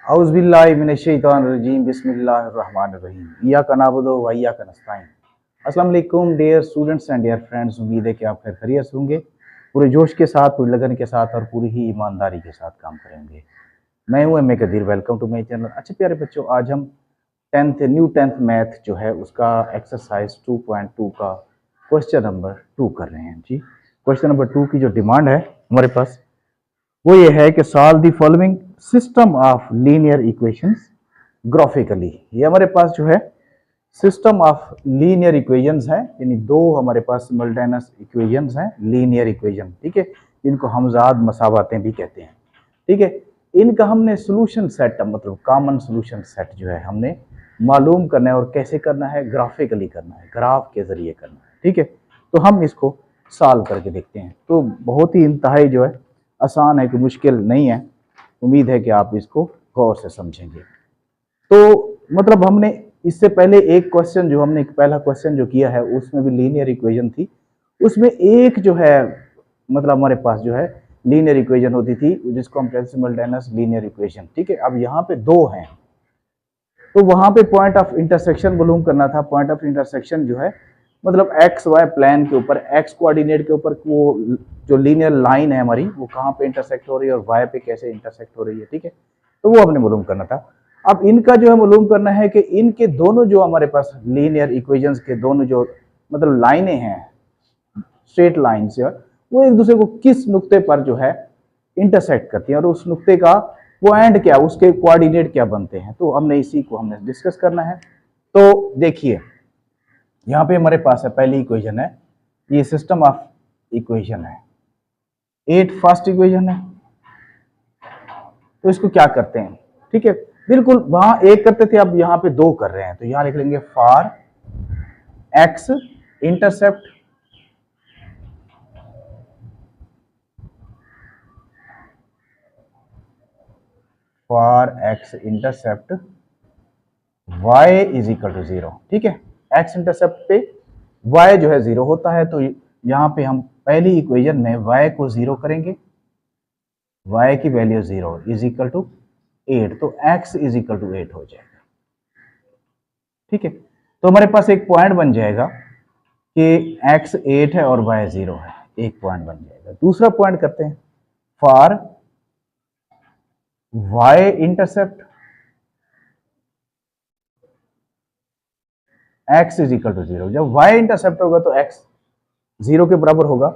औज़ुबिल्लाहि मिनश्शैतानिर्रजीम बिस्मिल्लाहिर्रहमानिर्रहीम इय्याका नअबुदु व इय्याका नस्तईन। अस्सलाम वालेकुम dear students and dear friends, उम्मीद है कि आप खैर खैरियत से होंगे। पूरे जोश के साथ, पूरी लगन के साथ और पूरी ही ईमानदारी के साथ काम करेंगे। मैं हूं M A Qadir, welcome to my channel. अच्छे प्यारे बच्चों, आज हम टेंथ मैथ जो है उसका एक्सरसाइज 2.2 का क्वेश्चन नंबर 2 कर रहे हैं जी। क्वेश्चन नंबर 2 की जो डिमांड है हमारे पास वो ये है कि solve the following system of linear equations graphically. ये हमारे पास जो है सिस्टम ऑफ लीनियर इक्वेशंस है, यानी दो हमारे पास सिमल्टेनियस इक्वेशंस हैं, लीनियर इक्वेशन, ठीक है, इनको हमजाद मसावातें भी कहते हैं, ठीक है। इनका हमने सोल्यूशन सेट, मतलब कॉमन सोल्यूशन सेट जो है हमने मालूम करना है, और कैसे करना है, ग्राफिकली करना है, ग्राफ के जरिए करना है, ठीक है। तो हम इसको सॉल्व करके देखते हैं। तो बहुत ही इंतहाई जो है आसान है, कि मुश्किल नहीं है। उम्मीद है कि आप इसको गौर से समझेंगे। तो मतलब हमने इससे पहले एक क्वेश्चन जो हमने पहला क्वेश्चन जो किया है उसमें भी लीनियर इक्वेशन थी। उसमें एक जो है मतलब हमारे पास जो है लीनियर इक्वेशन होती थी, जिसको हम कहते हैं सिमल्टेनियस लीनियर इक्वेशन, ठीक है। अब यहाँ पे दो हैं, तो वहां पे पॉइंट ऑफ इंटरसेक्शन मालूम करना था। पॉइंट ऑफ इंटरसेक्शन जो है मतलब एक्स वाई प्लेन के ऊपर, एक्स कोऑर्डिनेट के ऊपर वो जो लीनियर लाइन है हमारी, वो कहाँ पे इंटरसेक्ट हो रही है और वाई पे कैसे इंटरसेक्ट हो रही है, ठीक है। तो वो हमने मालूम करना था। अब इनका जो है मालूम करना है कि इनके दोनों जो हमारे पास लीनियर इक्वेशंस के दोनों जो मतलब लाइनें हैं, स्ट्रेट लाइन से, वो एक दूसरे को किस नुक्ते पर जो है इंटरसेक्ट करती हैं, और उस नुक्ते का पॉइंट क्या, उसके कोऑर्डिनेट क्या बनते हैं। तो हमने इसी को हमने डिस्कस करना है। तो देखिए यहाँ पे हमारे पास है पहली इक्वेशन है, ये सिस्टम ऑफ इक्वेशन है, 8 फर्स्ट इक्वेशन है। तो इसको क्या करते हैं, ठीक है, बिल्कुल वहां एक करते थे, अब यहाँ पे दो कर रहे हैं। तो यहाँ लिख लेंगे for x intercept y is equal to 0, ठीक है। x इंटरसेप्ट पे y जो है 0 होता है, तो यहाँ पे हम पहली इक्वेशन में y को 0 करेंगे, y की वैल्यू 0 इज इक्वल टू 8, तो x इज इक्वल टू 8 हो जाएगा, ठीक है। तो हमारे पास एक पॉइंट बन जाएगा कि x 8 है और y 0 है, एक पॉइंट बन जाएगा। दूसरा पॉइंट करते हैं for y intercept x is equal to 0। जब y इंटरसेप्ट होगा तो x 0 के बराबर होगा।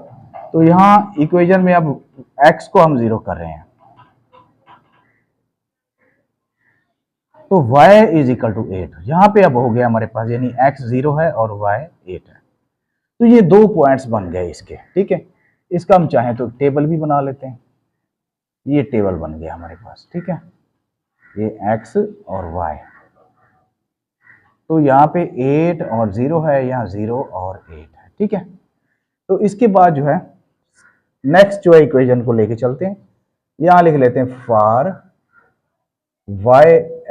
तो यहाँ इक्वेशन में अब x को हम 0 कर रहे हैं, तो y इज इक्वल टू 8 यहाँ पे अब हो गया हमारे पास, यानी x 0 है और y 8 है। तो ये दो पॉइंट्स बन गए इसके, ठीक है। इसका हम चाहें तो टेबल भी बना लेते हैं, ये टेबल बन गया हमारे पास, ठीक है, ये x और y। तो यहाँ पे 8 और 0 है, यहाँ 0 और 8 है, ठीक है। तो इसके बाद जो है नेक्स्ट जो है इक्वेशन को लेके चलते हैं। यहां लिख लेते हैं फॉर y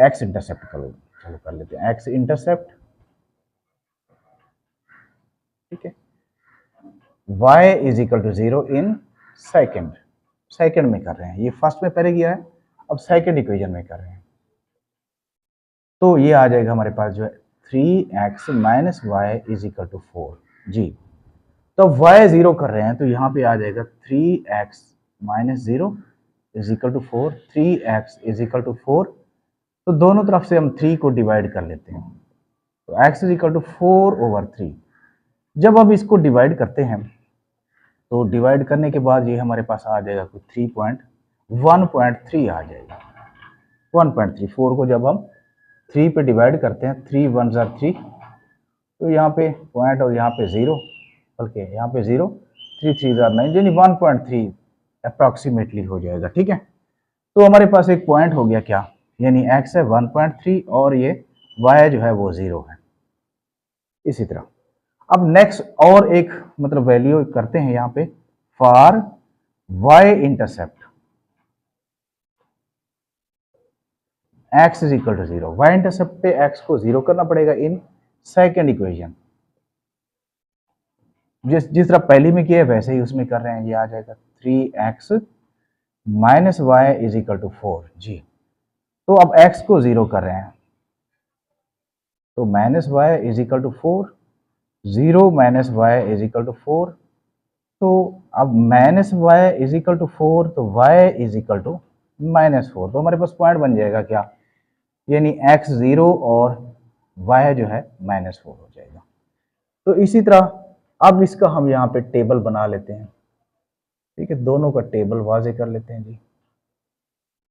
x इंटरसेप्ट चलो कर लेते हैं x इंटरसेप्ट, ठीक है, y is equal to 0 in second में कर रहे हैं। ये फर्स्ट में पहले किया है, अब सेकंड इक्वेशन में कर रहे हैं। तो ये आ जाएगा हमारे पास जो है 3x minus y is equal to 4 जी। तो y 0 कर रहे हैं, तो यहाँ पे आ जाएगा 3x minus 0 is equal to 4, 3x is equal to 4। तो दोनों तरफ से हम 3 को डिवाइड कर लेते हैं, तो x इज इक्वल टू 4/3। जब अब इसको डिवाइड करते हैं, तो डिवाइड करने के बाद ये हमारे पास आ जाएगा कुछ 1.3 आ जाएगा, 1.3। 4 को जब हम 3 पे डिवाइड करते हैं, 3 1 जार 3, तो यहाँ पे पॉइंट और यहाँ पे 0, बल्कि यहाँ पे 0, 3 3 जार 9, यानी 1.3 अप्रॉक्सीमेटली हो जाएगा, ठीक है। तो हमारे पास एक पॉइंट हो गया क्या, यानी x है 1.3 और ये y जो है वो 0 है। इसी तरह अब नेक्स्ट और एक मतलब वैल्यू करते हैं यहाँ पे for y intercept x is equal to 0। y intercept पे x को 0 करना पड़ेगा इन सेकेंड इक्वेशन, जिस तरह पहली में किया है वैसे ही उसमें कर रहे हैं। ये आ जाएगा 3x minus y is equal to 4 जी। तो अब x को 0 कर रहे हैं, तो minus y is equal to 4, 0 minus y is equal to 4। तो अब minus y is equal to 4, तो y इज इक्वल टू -4। तो हमारे पास पॉइंट बन जाएगा क्या, यानी x 0 और y जो है -4 हो जाएगा। तो इसी तरह अब इसका हम यहाँ पे टेबल बना लेते हैं। ठीक है, दोनों का टेबल वाजे कर लेते हैं जी।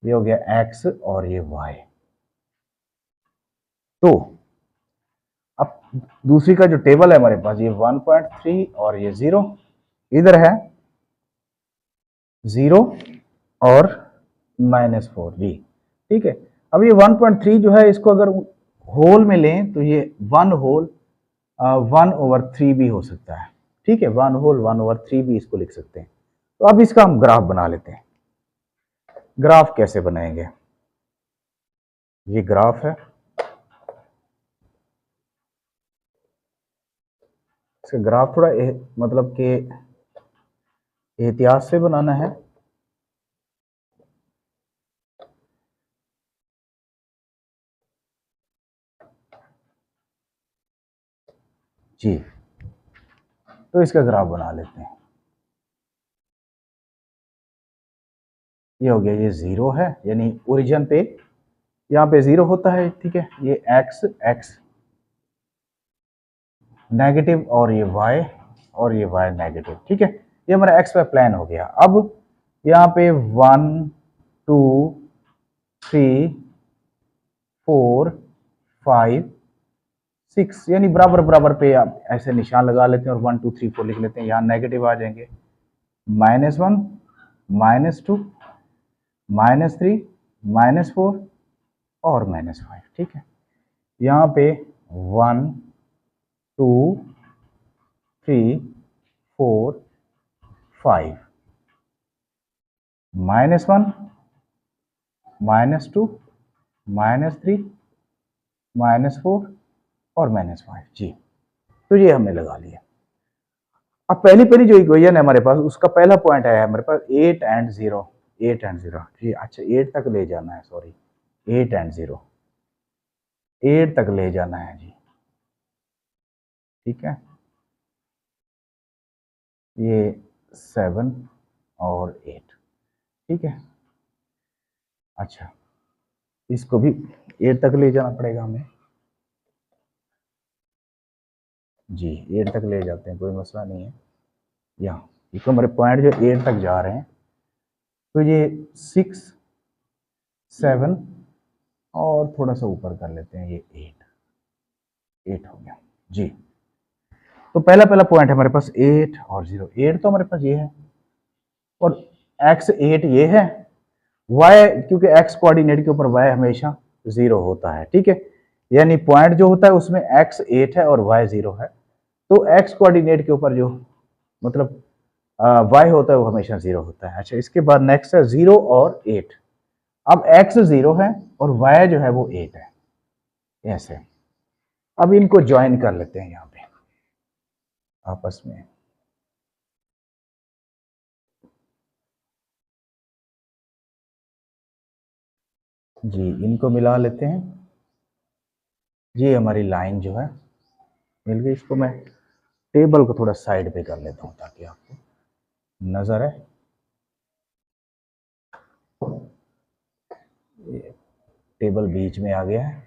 ये हो गया x और ये y। तो अब दूसरी का जो टेबल है हमारे पास, ये 1.3 और ये 0, इधर है 0 और -4 जी। ठीक है, अब ये 1.3 जो है, इसको अगर होल में लें तो ये 1 होल 1/3 भी हो सकता है। ठीक है, 1 होल 1/3 भी इसको लिख सकते हैं। तो अब इसका हम ग्राफ बना लेते हैं। ग्राफ कैसे बनाएंगे, ये ग्राफ है, इसका ग्राफ थोड़ा मतलब कि एहतियात से बनाना है। जी, तो इसका ग्राफ बना लेते हैं। ये हो गया, ये 0 है, यानी ओरिजिन पे यहाँ पे 0 होता है। ठीक है, ये x नेगेटिव और ये y नेगेटिव। ठीक है, ये हमारा x वाई प्लान हो गया। अब यहाँ पे 1 2 3 4 5 6 यानी बराबर बराबर पे आप ऐसे निशान लगा लेते हैं और 1 2 3 4 लिख लेते हैं। यहाँ नेगेटिव आ जाएंगे, -1 -2 -3 -4 और -5। ठीक है, यहाँ पे 1 2 3 4 5 -1 -2 -3 -4 और -5 जी। तो ये हमने लगा लिया। अब पहली पहली जो इक्वेशन है हमारे पास, उसका पहला पॉइंट है हमारे पास 8 एंड 0 जी। अच्छा, 8 तक ले जाना है, सॉरी 8 एंड 0 8 तक ले जाना है जी। ठीक है, ये 7 और 8। ठीक है, अच्छा इसको भी 8 तक ले जाना पड़ेगा हमें जी। 8 तक ले जाते हैं, कोई मसला नहीं है। यहाँ इसको हमारे पॉइंट जो 8 तक जा रहे हैं, तो ये 6 7 और थोड़ा सा ऊपर कर लेते हैं, ये 8 हो गया जी। तो पहला पहला पॉइंट है हमारे पास 8 और 0। 8 तो हमारे पास ये है और x 8 ये है। y, क्योंकि x कोऑर्डिनेट के ऊपर y हमेशा 0 होता है। ठीक है, यानी पॉइंट जो होता है उसमें x 8 है और y 0 है। तो x कोऑर्डिनेट के ऊपर जो मतलब y होता है वो हमेशा 0 होता है। अच्छा, इसके बाद नेक्स्ट है 0 और 8। अब x 0 है और y जो है वो 8 है, ऐसे। अब इनको ज्वाइन कर लेते हैं यहाँ पे आपस में। जी, इनको मिला लेते हैं। ये हमारी लाइन जो है मिल गई। इसको मैं टेबल को थोड़ा साइड पे कर लेता हूँ ताकि आपको नजर है। ये टेबल बीच में आ गया है।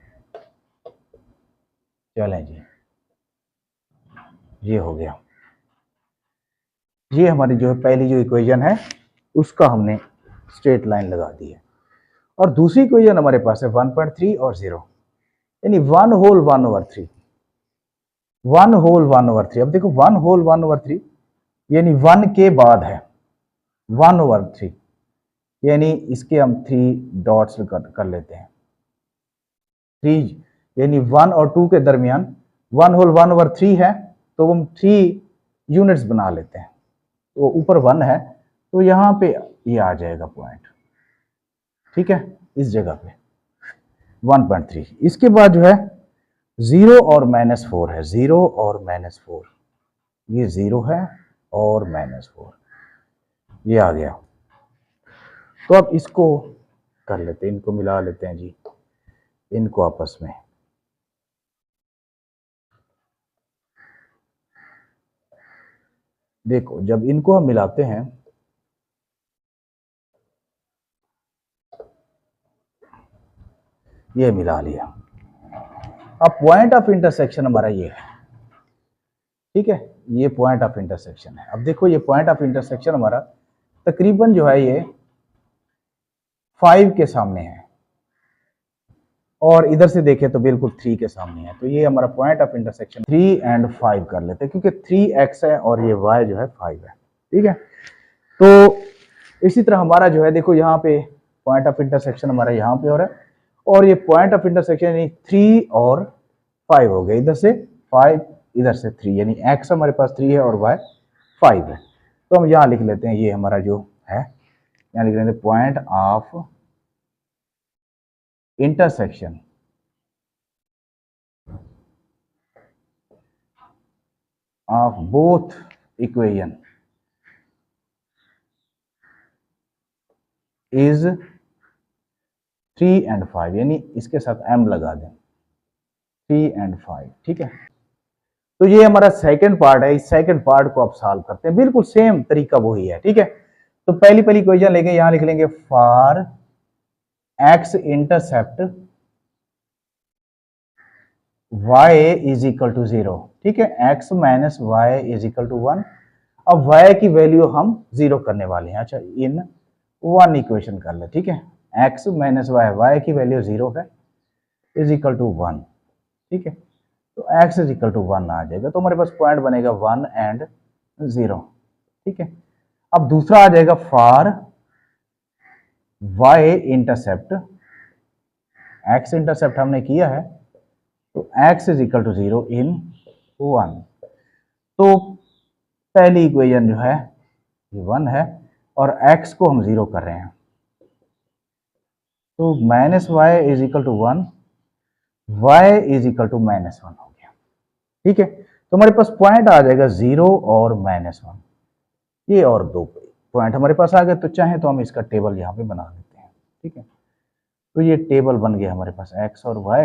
चलें जी, ये हो गया। ये हमारी जो है पहली जो इक्वेशन है उसका हमने स्ट्रेट लाइन लगा दी है। और दूसरी इक्वेशन हमारे पास है 1.3 और 0, यानी 1 होल 1/3। 1 होल 1/3। अब देखो 1 होल 1/3 यानी 1 के बाद है 1/3, यानी इसके हम 3 डॉट्स कर लेते हैं। 3 यानी 1 और 2 के दरमियान 1 होल 1/3 है, तो हम 3 यूनिट्स बना लेते हैं। तो ऊपर 1 है तो यहाँ पे ये आ जाएगा पॉइंट। ठीक है, इस जगह पे 1.3। इसके बाद जो है 0 और -4 है, 0 और -4। ये 0 है और -4 ये आ गया। तो अब इसको कर लेते हैं, इनको मिला लेते हैं जी। इनको आपस में। देखो जब इनको हम मिलाते हैं, ये मिला लिया। अब पॉइंट ऑफ इंटरसेक्शन हमारा ये है, ठीक है, ये पॉइंट ऑफ इंटरसेक्शन है। अब देखो ये पॉइंट ऑफ इंटरसेक्शन हमारा तकरीबन जो है ये 5 के सामने है, और इधर से देखें तो बिल्कुल 3 के सामने है। तो ये हमारा पॉइंट ऑफ इंटरसेक्शन 3 एंड 5 कर लेते हैं, क्योंकि 3x है और ये y जो है 5 है, ठीक है। तो इसी तरह हमारा जो है देखो यहाँ पे पॉइंट ऑफ इंटरसेक्शन हमारा यहाँ पे हो रहा है, और ये पॉइंट ऑफ इंटरसेक्शन यानी 3 और 5 हो गए, इधर से 5 इधर से 3, यानी x हमारे पास 3 है और y 5 है। तो हम यहाँ लिख लेते हैं, ये हमारा जो है यहाँ लिख लेते हैं point of intersection of both equation is 3 and 5, यानी इसके साथ m लगा दें, 3 एंड 5, ठीक है। तो ये हमारा सेकंड पार्ट है। इस सेकंड पार्ट को आप सॉल्व करते हैं, बिल्कुल सेम तरीका वही है, ठीक है। तो पहली इक्वेशन लेंगे, यहां लिख लेंगे for x intercept y is equal to 0, ठीक है, x minus y is equal to 1। अब y की वैल्यू हम 0 करने वाले हैं। अच्छा, इन 1 इक्वेशन कर ले, ठीक है, x माइनस वाई, y की वैल्यू 0 है, इज इक्वल टू 1, ठीक है। तो x इज इक्वल टू 1 आ जाएगा, तो हमारे पास पॉइंट बनेगा 1 एंड 0, ठीक है। अब दूसरा आ जाएगा for y intercept, x intercept हमने किया है, तो x is equal to 0 in 1। तो पहली इक्वेशन जो है ये 1 है और x को हम 0 कर रहे हैं, तो minus y is equal to 1, y is equal to minus 1 हो गया, ठीक है। तो हमारे पास पॉइंट आ जाएगा 0 और माइनस 1, ये और दो पॉइंट हमारे पास आ गए। तो चाहे तो हम इसका टेबल यहाँ पे बना लेते हैं, ठीक है। तो ये टेबल बन गया हमारे पास x और y,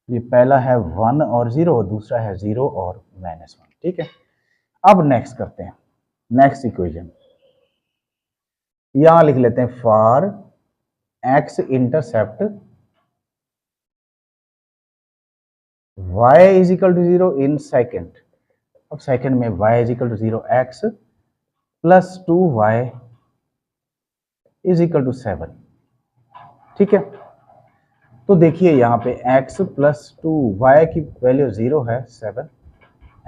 ये पहला है 1 और 0, दूसरा है 0 और माइनस 1, ठीक है। अब नेक्स्ट करते हैं, नेक्स्ट इक्वेशन यहां लिख लेते हैं for x intercept y is equal to 0 in second. अब सेकेंड में y is equal to 0, x plus 2y is equal to 7, ठीक है। तो देखिए यहाँ पे x प्लस 2y की वैल्यू 0 है 7,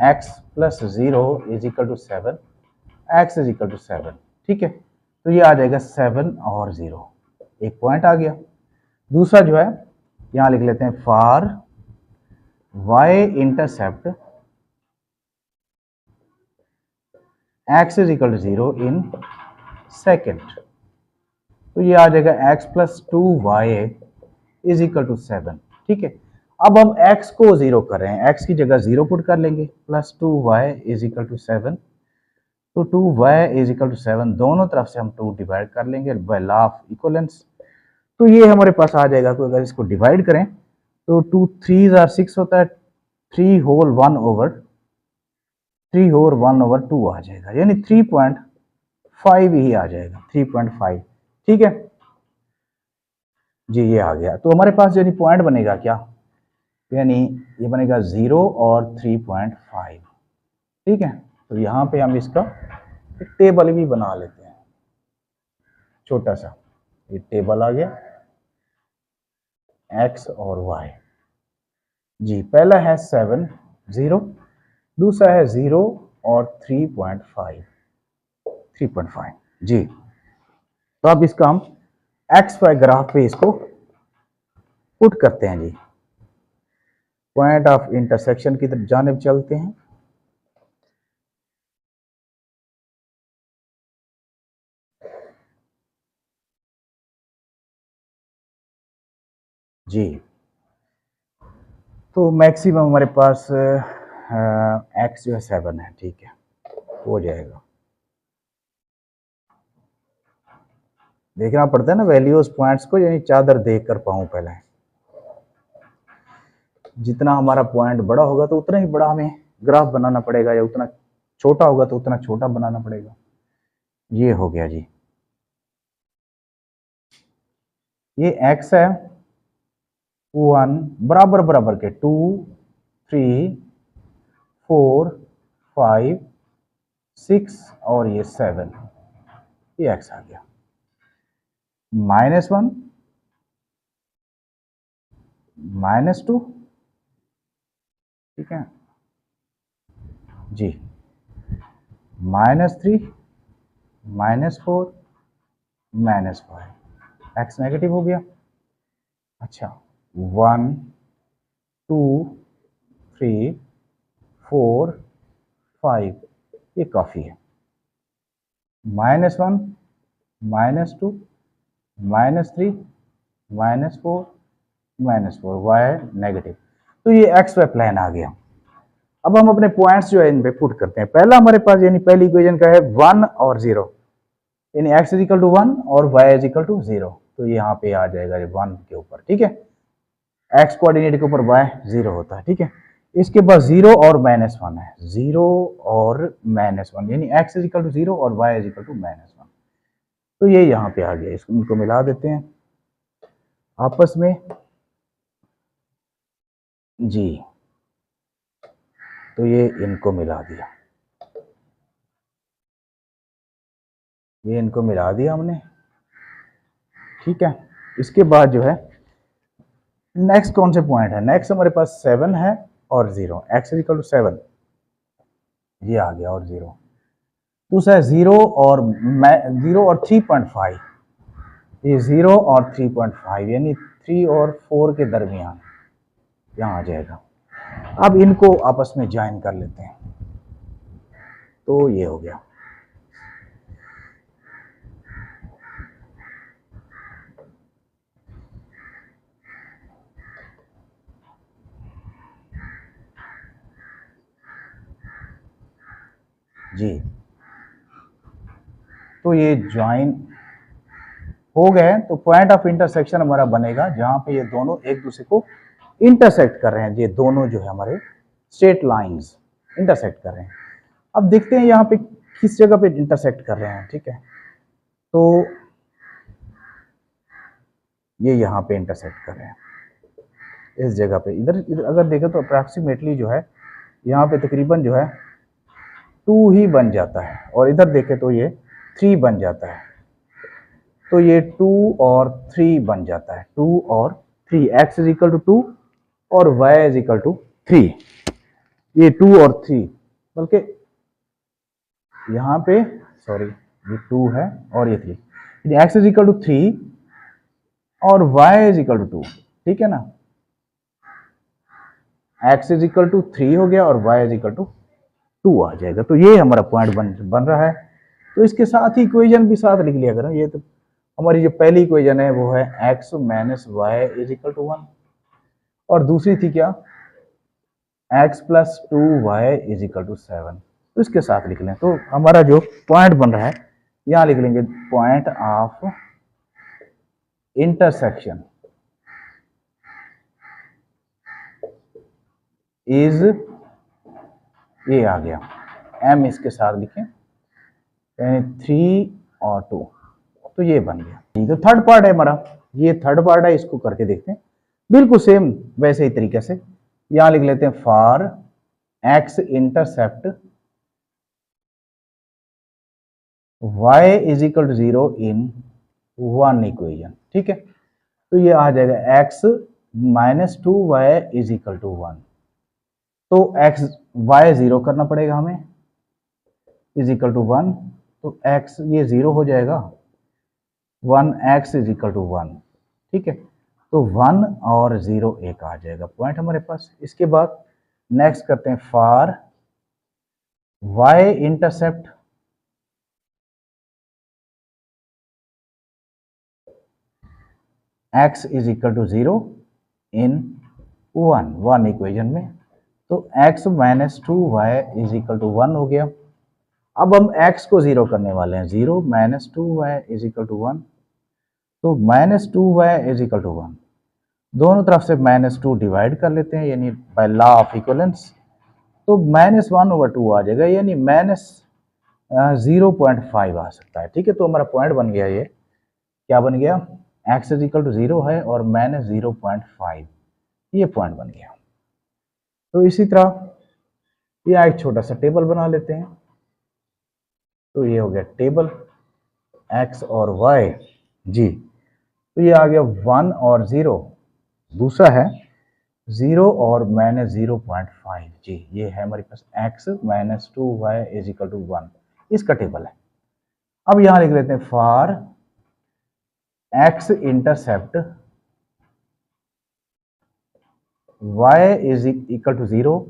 x plus 0 is equal to 7, x is equal to 7, ठीक है। तो ये आ जाएगा 7 और 0, एक पॉइंट आ गया। दूसरा जो है यहाँ लिख लेते हैं for y intercept x is equal to 0 in second. तो ये आ जाएगा x plus 2y is equal to 7, ठीक है। अब हम x को 0 कर रहे हैं, x की जगह 0 पुट कर लेंगे, plus 2y is equal to 7। तो 2y इज इक्वल टू 7, दोनों तरफ से हम 2 डिवाइड कर लेंगे बाय लॉ ऑफ इक्विवेलेंस। तो ये हमारे पास आ जाएगा, तो अगर इसको डिवाइड करें तो 2 3 आर 6 होता है, 3 होल 1 ओवर 2 आ जाएगा, यानी 3.5 ही आ जाएगा, 3.5, ठीक है जी। ये आ गया, तो हमारे पास यानी पॉइंट बनेगा क्या, यानी ये बनेगा 0 और 3.5, ठीक है। तो यहाँ पे हम इसका एक टेबल भी बना लेते हैं, छोटा सा, ये टेबल आ गया x और y जी। पहला है 7 0, दूसरा है 0 और 3.5 जी। तो अब इसका हम एक्स वाई ग्राफ पे इसको पुट करते हैं जी। पॉइंट ऑफ इंटरसेक्शन की तरफ जानिब चलते हैं। जी, तो मैक्सिमम हमारे पास एक्स जो है 7 है, ठीक है, हो जाएगा। देखना पड़ता है ना वैल्यूज पॉइंट्स को, यानी चादर देख कर पाऊँ पहले। जितना हमारा पॉइंट बड़ा होगा तो उतना ही बड़ा हमें ग्राफ बनाना पड़ेगा, या उतना छोटा होगा तो उतना छोटा बनाना पड़ेगा। ये हो गया जी। ये x है 1 बराबर बराबर के 2 3 4 5 6 और ये 7, ये x आ गया। -1 -2, ठीक है जी, -3 -4 -5, x नेगेटिव हो गया। अच्छा 1 2 3 4 5, ये काफी है। -1 -2 -3 -4 y नेगेटिव। तो ये एक्स वाई प्लेन आ गया। अब हम अपने पॉइंट्स जो है इन पे पुट करते हैं। पहला हमारे पास यानी पहली इक्वेशन का है 1 और 0, यानी x इज इक्वल टू 1 और y इज इक्वल टू 0। तो यहाँ पे आ जाएगा 1 के ऊपर, ठीक है, x कोऑर्डिनेट के ऊपर y 0 होता है, ठीक है। इसके बाद 0 और -1 है, 0 और -1 यानी x इज इक्वल टू 0 और y इज इक्वल टू -1। तो ये यहाँ पे आ गया, इसको इनको मिला देते हैं आपस में जी। तो ये इनको मिला दिया, ये इनको मिला दिया हमने, ठीक है। इसके बाद जो है नेक्स्ट कौन से पॉइंट है, नेक्स्ट हमारे पास 7 है और 0, x इज इक्वल टू 7, ये आ गया, और 0। दूसरा है 0 और 3.5, ये 0 और 3.5 यानी 3 और 4 के दरमियान यहाँ आ जाएगा। अब इनको आपस में ज्वाइन कर लेते हैं, तो ये हो गया। जी, तो ये ज्वाइन हो गए, तो पॉइंट ऑफ इंटरसेक्शन हमारा बनेगा जहां पे ये दोनों एक दूसरे को इंटरसेक्ट कर रहे हैं। ये दोनों जो है हमारे स्ट्रेट लाइंस इंटरसेक्ट कर रहे हैं। अब देखते हैं यहाँ पे किस जगह पे इंटरसेक्ट कर रहे हैं, ठीक है। तो ये यहाँ पे इंटरसेक्ट कर रहे हैं इस जगह पे। इधर अगर देखें तो अप्रॉक्सीमेटली जो है यहाँ पे तकरीबन जो है 2 ही बन जाता है, और इधर देखें तो ये 3 बन जाता है। तो ये 2 और 3 बन जाता है, 2 और 3, x इज इक्वल टू 2 और y इज इक्वल टू 3। ये 2 और 3, बल्कि यहाँ पे सॉरी ये 2 है और ये 3, x इज इक्वल टू 3 और y इज इक्वल टू 2, ठीक है ना। x इज इक्वल टू 3 हो गया और y इज इक्वल टू 2 आ जाएगा। तो ये हमारा पॉइंट बन रहा है। तो इसके साथ ही इक्वेशन भी साथ लिख लिया करो। ये तो हमारी जो पहली इक्वेशन है वो है x minus y is equal to 1, और दूसरी थी क्या, x plus 2y is equal to 7। तो इसके साथ लिख लें, तो हमारा जो पॉइंट बन रहा है यहाँ लिख लेंगे पॉइंट ऑफ इंटरसेक्शन इज, ये आ गया m, इसके साथ लिखें यानी 3 और 2, तो ये बन गया। तो थर्ड पार्ट है हमारा, ये थर्ड पार्ट है, इसको करके देखते हैं बिल्कुल सेम वैसे ही तरीके से। यहां लिख लेते हैं for x intercept y is equal to 0 in 1 equation, ठीक है। तो ये आ जाएगा x minus 2y is equal to 1। तो x y 0 करना पड़ेगा हमें, इज इक्वल टू 1, तो x ये 0 हो जाएगा, 1x इज इक्वल टू 1, ठीक है। तो 1 और 0 एक आ जाएगा पॉइंट हमारे पास। इसके बाद नेक्स्ट करते हैं for y intercept x is equal to 0 in 1 equation में। तो x minus 2y is equal to 1 हो गया। अब हम x को 0 करने वाले हैं, 0 minus 2y is equal to 1, तो minus 2y is equal to 1। दोनों तरफ से -2 डिवाइड कर लेते हैं, यानी बाय लॉ ऑफ इक्वलेंस, तो -1/2 आ जाएगा, यानी -0.5 आ सकता है। ठीक है, तो हमारा पॉइंट बन गया, ये क्या बन गया, x इज इक्वल टू 0 है और -0.5, ये पॉइंट बन गया। तो इसी तरह ये एक छोटा सा टेबल बना लेते हैं। तो ये हो गया टेबल x और y जी। तो ये आ गया 1 और 0, दूसरा है 0 और -0.5 जी। ये है हमारे पास x -2y is equal to 1, इसका टेबल है। अब यहां लिख लेते हैं for x intercept y is equal to 0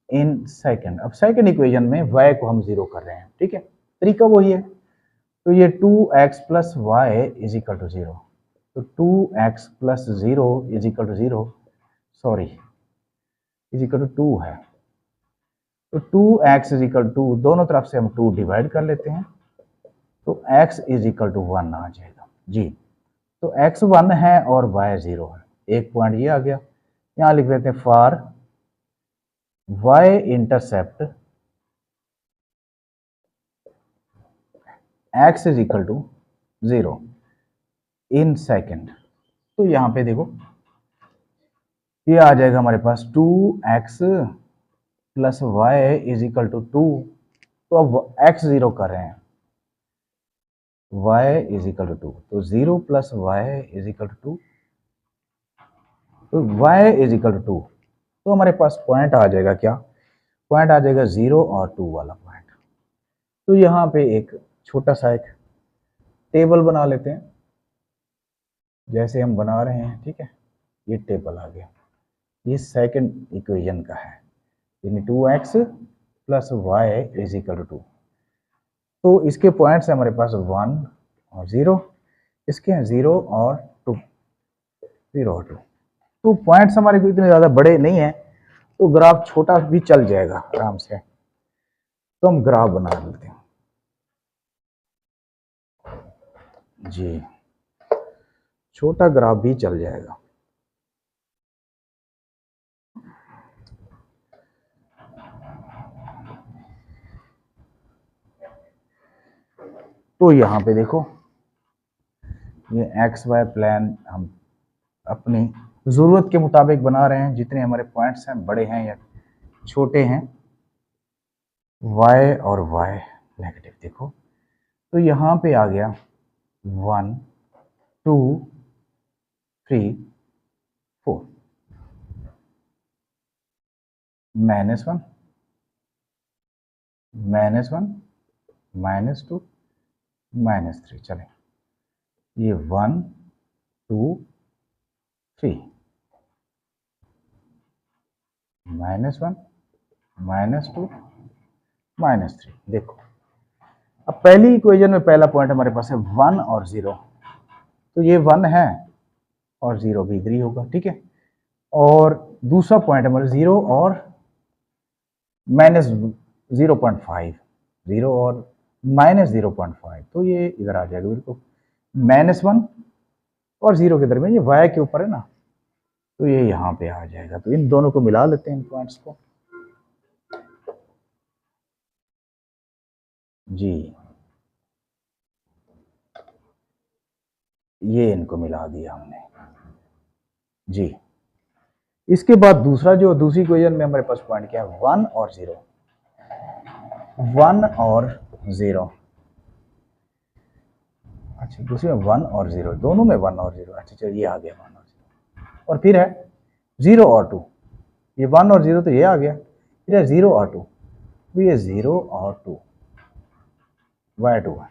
in second. अब सेकंड इक्वेशन में y को हम 0 कर रहे हैं, ठीक है, तरीका वही है। तो ये 2x plus y is equal to 0, तो 2x plus 0 is equal to 0, sorry is equal to 2 है। तो 2x इज इक्वल टू, दोनों तरफ से हम 2 डिवाइड कर लेते हैं, तो x इज इक्वल टू 1 आ जाएगा जी। तो x 1 है और y 0 है, एक पॉइंट ये आ गया। यहां लिख देते हैं for y intercept x is equal to 0 in second. तो यहां पे देखो ये आ जाएगा हमारे पास 2x plus y is equal to 2। तो अब x 0 कर रहे हैं, y इज इक्वल टू 2, तो 0 plus y is equal to 2, तो y इज इक्वल टू 2। तो हमारे पास पॉइंट आ जाएगा, क्या पॉइंट आ जाएगा, 0 और 2 वाला पॉइंट। तो यहाँ पे एक छोटा सा एक टेबल बना लेते हैं, जैसे हम बना रहे हैं, ठीक है। ये टेबल आ गया, ये सेकंड इक्वेशन का है, यानी 2x plus y is equal to 2। तो इसके पॉइंट्स है हमारे पास 1 और 0, इसके हैं 0 और 2, 0 और 2। तो पॉइंट्स हमारे को इतने ज़्यादा बड़े नहीं हैं, तो ग्राफ छोटा भी चल जाएगा आराम से। तो हम ग्राफ बना लेते हैं जी, छोटा ग्राफ भी चल जाएगा। तो यहाँ पे देखो ये एक्स वाई प्लान हम अपनी ज़रूरत के मुताबिक बना रहे हैं, जितने हमारे पॉइंट्स हैं, बड़े हैं या छोटे हैं, y और y नेगेटिव देखो। तो यहाँ पे आ गया 1 2 3 4, -1 -1 -2 -3, चले ये 1 2 3 -1 -2 -3। देखो अब पहली इक्वेशन में पहला पॉइंट हमारे पास है 1 और 0, तो ये 1 है और 0 भी इधर ही होगा, ठीक है। और दूसरा पॉइंट हमारे 0 और -0.5, 0 और -0.5, तो ये इधर आ जाएगा बिल्कुल। -1 और 0 के दरमियान, ये y के ऊपर है ना, तो ये यहाँ पे आ जाएगा। तो इन दोनों को मिला लेते हैं, इन पॉइंट्स को जी, ये इनको मिला दिया हमने जी। इसके बाद दूसरा जो दूसरी इक्वेशन में हमारे पास पॉइंट क्या है, 1 और 0, 1 और 0, अच्छा दूसरी में 1 और 0, दोनों में 1 और 0, अच्छा चलो ये आ गया 1 और 0, और फिर है 0 और 2, ये 1 और 0 तो ये आ गया, फिर है 0 और 2, तो ये 0 और 2 y2 है।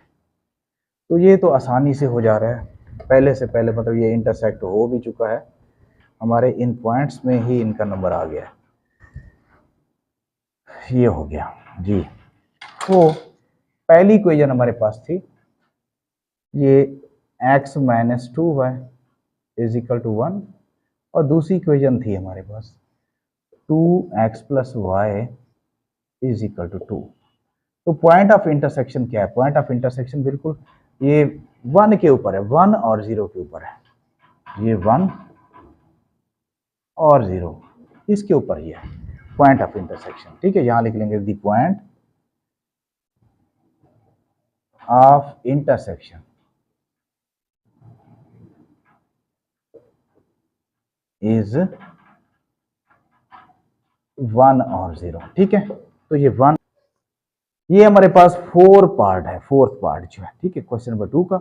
तो ये तो आसानी से हो जा रहा है, पहले से पहले मतलब ये इंटरसेक्ट हो भी चुका है, हमारे इन पॉइंट्स में ही इनका नंबर आ गया, ये हो गया जी। तो पहली इक्वेशन हमारे पास थी ये x - 2y is equal to 1, और दूसरी इक्वेशन थी हमारे पास 2x plus y is equal to 2। तो पॉइंट ऑफ इंटरसेक्शन क्या है, पॉइंट ऑफ इंटरसेक्शन बिल्कुल ये 1 के ऊपर है, 1 और 0 के ऊपर है, ये 1 और 0, इसके ऊपर ये है पॉइंट ऑफ इंटरसेक्शन। ठीक है, यहां लिख लेंगे the point of intersection is 1 और 0। ठीक है, तो ये 1, ये हमारे पास 4 पार्ट है, फोर्थ पार्ट जो है। ठीक है, क्वेश्चन नंबर 2 का,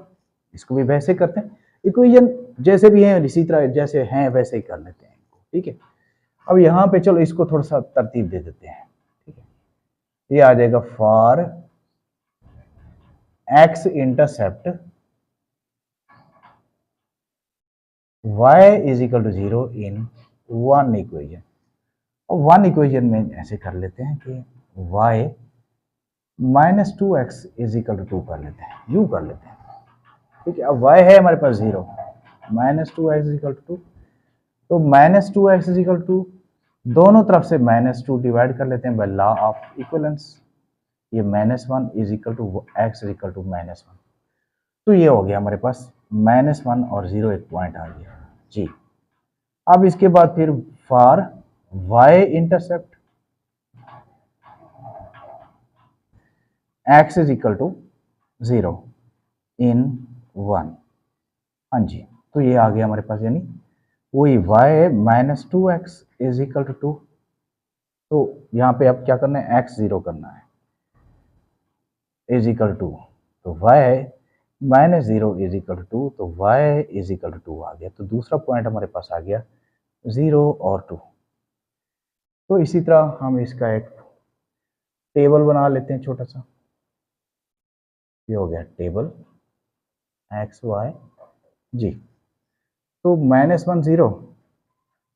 इसको भी वैसे करते हैं, इक्वेशन जैसे भी है इसी तरह जैसे हैं वैसे ही कर लेते हैं इनको। ठीक है, अब यहाँ पे चलो इसको थोड़ा सा तरतीब दे देते हैं। ठीक है, ये आ जाएगा for x intercept y is equal to 0 in one equation. और वन इक्वेशन में ऐसे कर लेते हैं कि y minus 2x is equal to 2 कर लेते हैं, यूं कर लेते हैं। ठीक है, अब y है हमारे पास 0, minus 2x is equal to 2, तो minus 2x is equal to, दोनों तरफ से माइनस 2 डिवाइड कर लेते हैं बाय लॉ ऑफ इक्विवेलेंस। ये -1 is equal to x is equal to -1, तो ये हो गया हमारे पास -1 और 0 एक पॉइंट आ गया जी। अब इसके बाद फिर for y intercept x is equal to 0 in 1। हाँ जी, तो ये आ गया हमारे पास, यानी वही y minus 2x is equal to 2। तो यहाँ पे अब क्या करना है, x 0 करना है, इज इक्वल टू, तो y minus 0 is equal to 2, तो y इज इक्वल टू 2 आ गया। तो दूसरा पॉइंट हमारे पास आ गया 0 और 2। तो इसी तरह हम इसका एक टेबल बना लेते हैं छोटा सा। ये हो गया टेबल एक्स वाई जी। तो -1 0,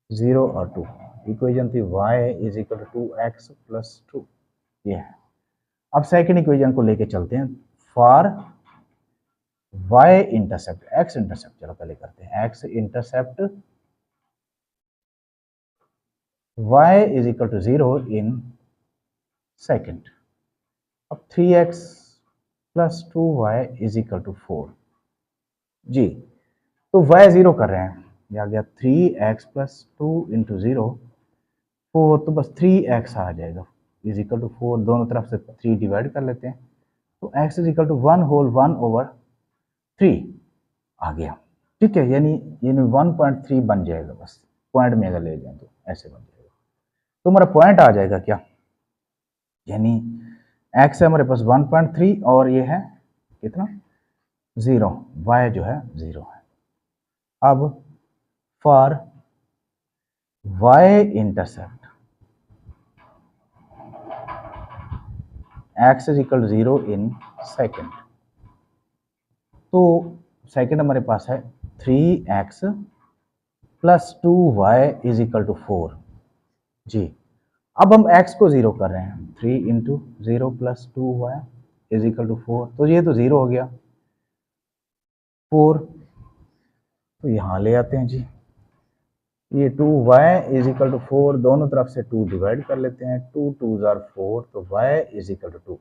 0 और 2, इक्वेशन थी y is equal to 2x plus 2, ये है। अब सेकंड इक्वेशन को लेके चलते हैं, for y intercept, x intercept, चलो पहले करते हैं x intercept y is equal to 0 in second. अब 3x plus 2y is equal to 4 जी। तो y 0 कर रहे हैं, ये आ गया 3x प्लस 2 इंटू 0 4, तो बस 3x आ जाएगा इज इक्वल टू 4, दोनों तरफ से 3 डिवाइड कर लेते हैं, तो x is equal to 1 whole 1 over 3 आ गया। ठीक है, यानी 1.3 बन जाएगा, बस पॉइंट में अगर ले जाए तो ऐसे बन जाएगा। तो हमारा पॉइंट आ जाएगा क्या, यानी x है हमारे पास 1.3 और ये है कितना 0, y जो है 0 है। अब for y intercept x is equal to 0 in second, तो सेकेंड हमारे पास है 3x plus 2y is equal to 4 जी। अब हम x को 0 कर रहे हैं, 3 into 0 plus 2y is equal to 4, तो ये तो 0 हो गया 4, तो यहाँ ले आते हैं जी, ये 2y इज इक्वल टू 4, दोनों तरफ से 2 डिवाइड कर लेते हैं, 2 2 जार 4, तो y इज इक्वल टू 2,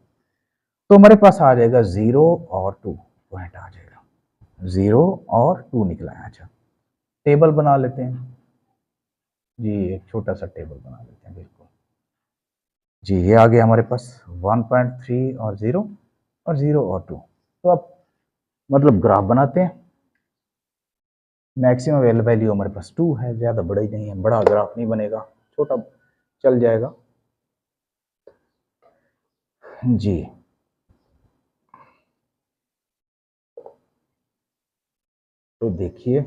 तो हमारे पास आ जाएगा 0 और 2 पॉइंट आ जाएगा, 0 और 2 निकला है। अच्छा, टेबल बना लेते हैं जी, एक छोटा सा टेबल बना लेते हैं, बिल्कुल जी। ये आ गया हमारे पास 1.3 और 0 और 0 और 2। तो अब मतलब ग्राफ बनाते हैं, मैक्सिमम वैल्यू हमारे पास 2 है, ज़्यादा बड़ा ही नहीं है, बड़ा ग्राफ नहीं बनेगा, छोटा चल जाएगा जी। तो देखिए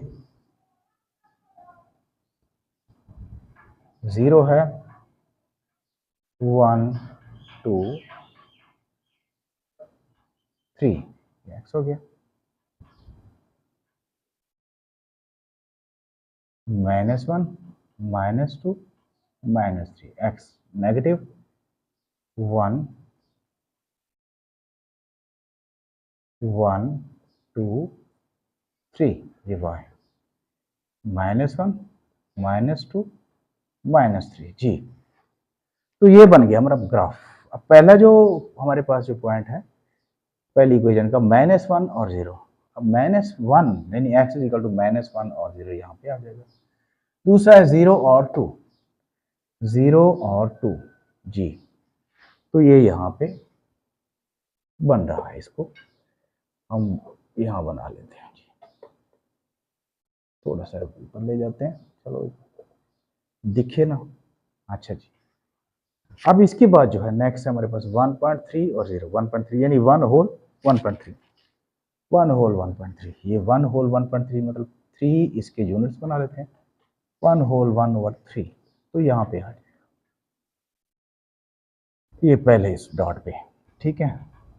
0 है, 1 2 3, एक्स हो गया, -1 -2 -3, एक्स नेगेटिव 1 1 2 3, ये वाई -1 -2 -3 जी। तो ये बन गया हमारा ग्राफ। अब पहला जो हमारे पास जो पॉइंट है पहली इक्वेशन का -1 और 0, अब -1 यानी x इज इक्वल टू -1 और 0 यहाँ पे आ जाएगा, दूसरा है 0 और 2, 0 और 2 जी। तो ये यहाँ पे बन रहा है, इसको हम यहाँ बना लेते हैं जी, थोड़ा सा ऊपर ले जाते हैं, चलो दिखे ना। अच्छा जी, अब इसके बाद जो है नेक्स्ट है हमारे पास 1.3 और 0, 1.3 यानी 1 होल 1.3, 1 होल 1.3, ये 1 होल 1.3 मतलब 3 इसके यूनिट्स बना लेते हैं, 1 होल 1/3। तो यहाँ पे आ ये पहले इस डॉट पे, ठीक है।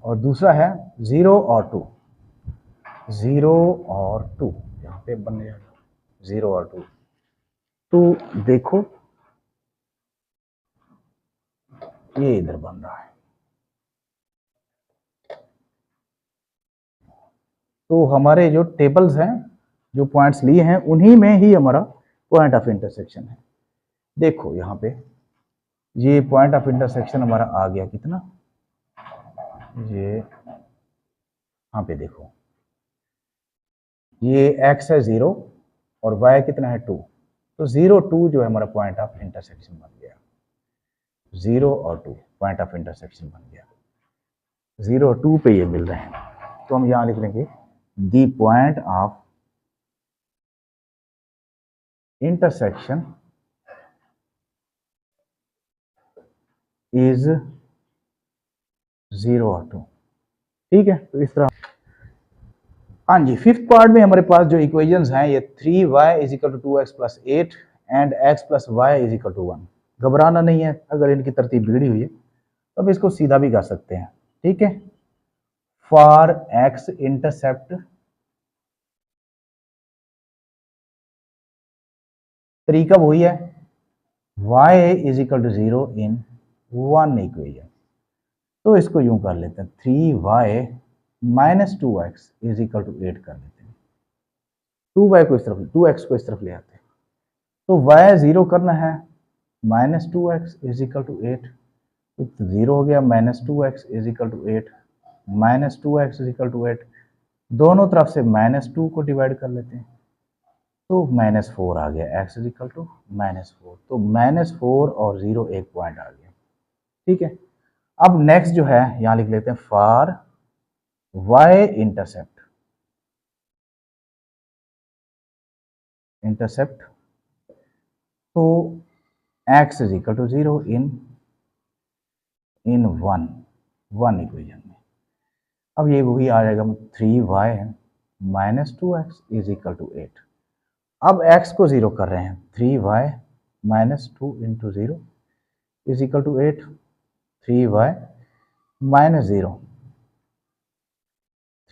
और दूसरा है 0 और 2, 0 और 2 यहाँ पे बन जाएगा 0 और 2। तो देखो ये इधर बन रहा है, तो हमारे जो टेबल्स हैं, जो पॉइंट्स लिए हैं, उन्हीं में ही हमारा पॉइंट ऑफ इंटरसेक्शन है। देखो यहाँ पे ये पॉइंट ऑफ इंटरसेक्शन हमारा आ गया कितना, ये यहाँ पे देखो ये x है 0 और y कितना है 2, तो 0 2 जो है हमारा पॉइंट ऑफ इंटरसेक्शन बन गया, 0 और 2 पॉइंट ऑफ इंटरसेक्शन बन गया, 0 2 पे ये मिल रहे हैं। तो हम यहाँ लिख लेंगे the point of intersection is 0 और 2, ठीक है। तो इस तरह हाँ जी, फिफ्थ पार्ट में हमारे पास जो इक्वेशंस हैं ये 3y is equal to 2x plus 8 and x plus y is equal to 1। घबराना नहीं है, अगर इनकी तरतीब बिगड़ी हुई है तो अब इसको सीधा भी कर सकते हैं, ठीक है। फॉर x इंटरसेप्ट तरीका वही है, y is equal to 0 in 1 equation. तो इसको यूं कर लेते हैं 3y minus 2x is equal to 8 कर लेते हैं, 2y को इस तरफ, 2x को इस तरफ ले आते हैं, तो y 0 करना है, minus 2x is equal to 8, तो 0 हो गया, minus 2x is equal to 8, minus 2x is equal to 8, दोनों तरफ से -2 को डिवाइड कर लेते हैं, तो -4 आ गया, x इज इक्वल टू -4, तो -4 और 0 एक पॉइंट आ गया, ठीक है। अब नेक्स्ट जो है यहाँ लिख लेते हैं फॉर y इंटरसेप्ट, तो x is equal to 0 in 1 equation में। अब ये वही आ जाएगा 3y minus 2x is equal to 8। अब x को 0 कर रहे हैं, 3y minus 2 into 0 is equal to 8, 3y minus 0,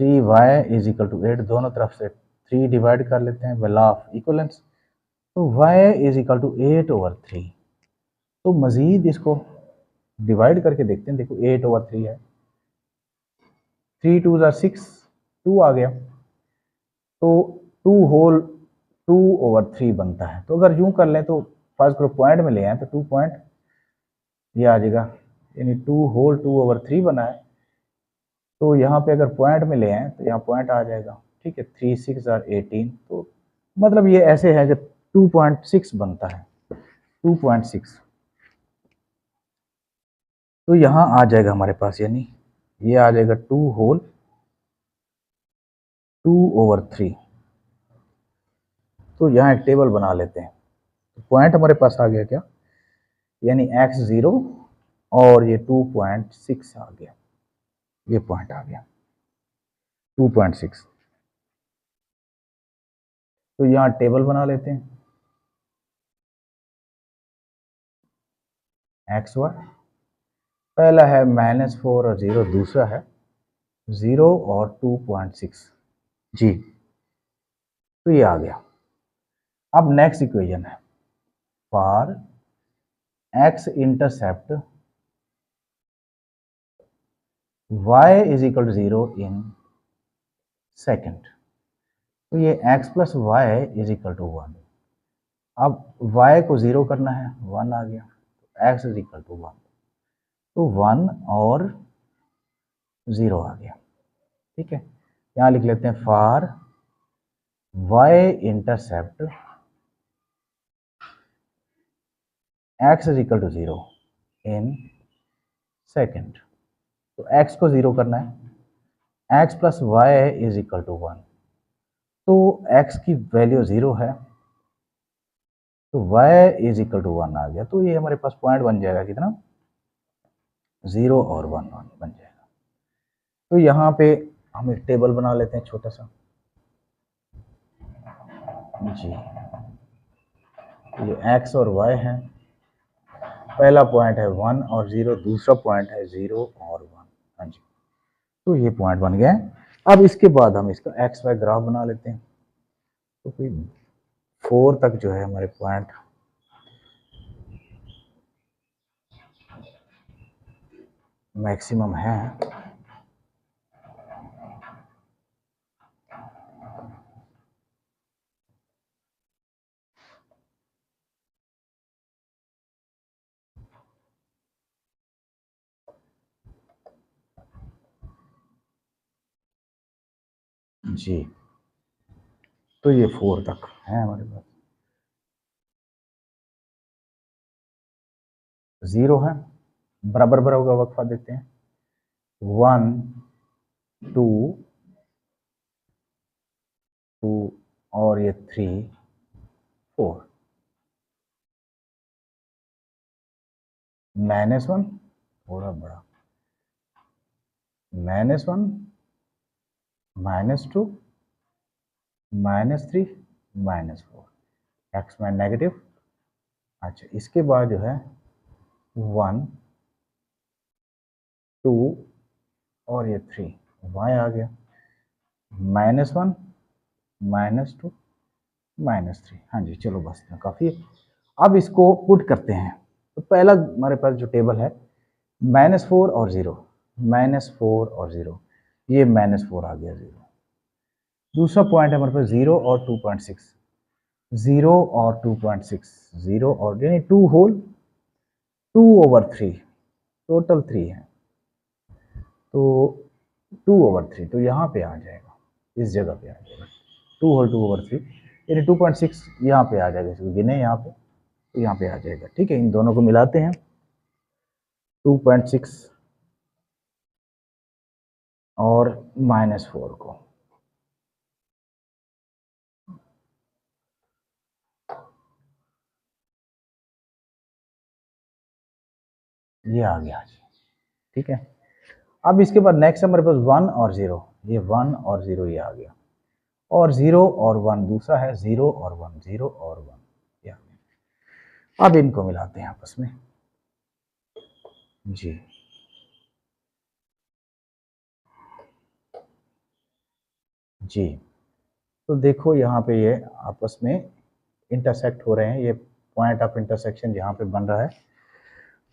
3y is equal to 8, दोनों तरफ से 3 डिवाइड कर लेते हैं, लॉ ऑफ इक्वलेंस, तो y इज इक्वल टू 8/3। तो मजीद इसको डिवाइड करके देखते हैं, देखो 8/3 है, 3 2 6, 2 आ गया, तो 2 होल 2/3 बनता है। तो अगर यूं कर लें तो फर्स्ट करो पॉइंट में ले आए तो 2 पॉइंट ये आ जाएगा, यानी 2 होल 2/3 बना है। तो यहाँ पे अगर पॉइंट में ले आए तो यहाँ पॉइंट आ जाएगा, ठीक है, 3 6 और 18, तो मतलब ये ऐसे है कि 2.6 बनता है, 2.6। तो यहाँ आ जाएगा हमारे पास, यानी ये आ जाएगा 2 होल 2/3। तो यहाँ एक टेबल बना लेते हैं, तो पॉइंट हमारे पास आ गया क्या, यानी x 0 और ये 2.6 आ गया, ये पॉइंट आ गया 2.6। तो यहाँ टेबल बना लेते हैं, एक्स वाई, पहला है -4 और 0, दूसरा है 0 और 2.6 जी। तो ये आ गया। अब नेक्स्ट इक्वेशन है for x intercept y is equal to 0 in second, तो ये x plus y is equal to 1। अब y को 0 करना है, 1 आ गया, तो x इज इक्वल टू 1, तो 1 और 0 आ गया, ठीक है। यहाँ लिख लेते हैं for y intercept x is equal to 0 in second. तो x को 0 करना है, x plus y is equal to 1। तो x की वैल्यू 0 है तो y इज इक्वल टू 1 आ गया। तो ये हमारे पास पॉइंट बन जाएगा कितना, 0 और 1 बन जाएगा। तो यहाँ पे हम एक टेबल बना लेते हैं छोटा सा जी। ये x और y है, पहला पॉइंट है 1 और 0, दूसरा पॉइंट है 0 और 1। हाँ जी, तो ये पॉइंट बन गया है। अब इसके बाद हम इसका एक्स वाई ग्राफ बना लेते हैं। तो कोई 4 तक जो है हमारे पॉइंट मैक्सिमम है। जी, तो ये 4 तक है हमारे पास। 0 है, बराबर बराबर का वक्फा देते हैं, 1 2 2 और ये 3 4। -1 थोड़ा बड़ा, -1 -2 -3 -4, एक्स में नेगेटिव। अच्छा, इसके बाद जो है 1 2 और ये 3 y आ गया, -1 -2 -3। हाँ जी, चलो बस काफ़ी है। अब इसको पुट करते हैं। तो पहला हमारे पास जो टेबल है -4 और 0, -4 और 0, ये -4 आ गया 0। दूसरा पॉइंट है हमारे पास 0 और 2.6, 0 और 2.6, 0 और यानी 2 होल 2/3, टोटल 3 है तो 2/3, तो यहाँ पे आ जाएगा, इस जगह पे आ जाएगा 2 होल 2/3, यानी 2.6 यहाँ पे आ जाएगा। इसको गिने यहाँ पे, तो यहाँ पे आ जाएगा। ठीक है, इन दोनों को मिलाते हैं, 2.6 और -4 को, ये आ गया जी। ठीक है, अब इसके बाद नेक्स्ट हमारे पास 1 और 0, ये 1 और 0 ये आ गया, और 0 और 1 दूसरा है, 0 और 1, 0 और 1 ये आ गया। अब इनको मिलाते हैं आपस में जी। जी, तो देखो यहाँ पे ये आपस में इंटरसेक्ट हो रहे हैं, ये पॉइंट ऑफ इंटरसेक्शन यहाँ पे बन रहा है।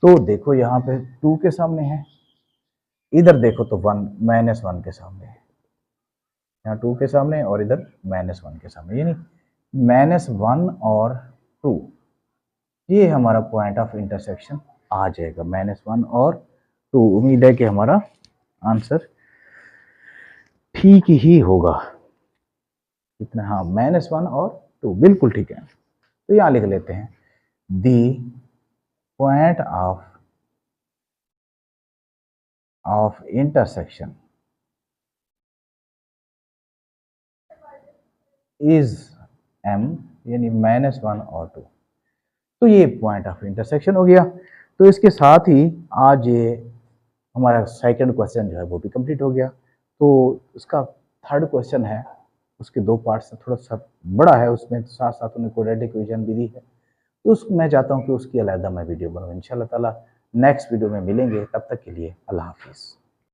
तो देखो यहाँ पे 2 के सामने है, इधर देखो तो 1 -1 के सामने है, यहाँ 2 के सामने और इधर -1 के सामने, यानी -1 और 2, ये हमारा पॉइंट ऑफ इंटरसेक्शन आ जाएगा, -1 और 2। उम्मीद है कि हमारा आंसर ठीक ही होगा। कितना, हाँ, -1 और 2 बिल्कुल ठीक है। तो यहाँ लिख लेते हैं, the point of intersection is m, यानी -1 और 2। तो ये पॉइंट ऑफ इंटरसेक्शन हो गया। तो इसके साथ ही आज ये हमारा सेकंड क्वेश्चन जो है वो भी कंप्लीट हो गया। तो उसका थर्ड क्वेश्चन है, उसके 2 पार्ट्स हैं, थोड़ा सा बड़ा है, उसमें साथ साथ उन्हें क्वाड्रेटिक इक्वेशन भी दी है। तो उस मैं चाहता हूँ कि उसकी अलग मैं वीडियो बनाऊँ। इंशाल्लाह ताला नेक्स्ट वीडियो में मिलेंगे, तब तक के लिए अल्लाह हाफिज़।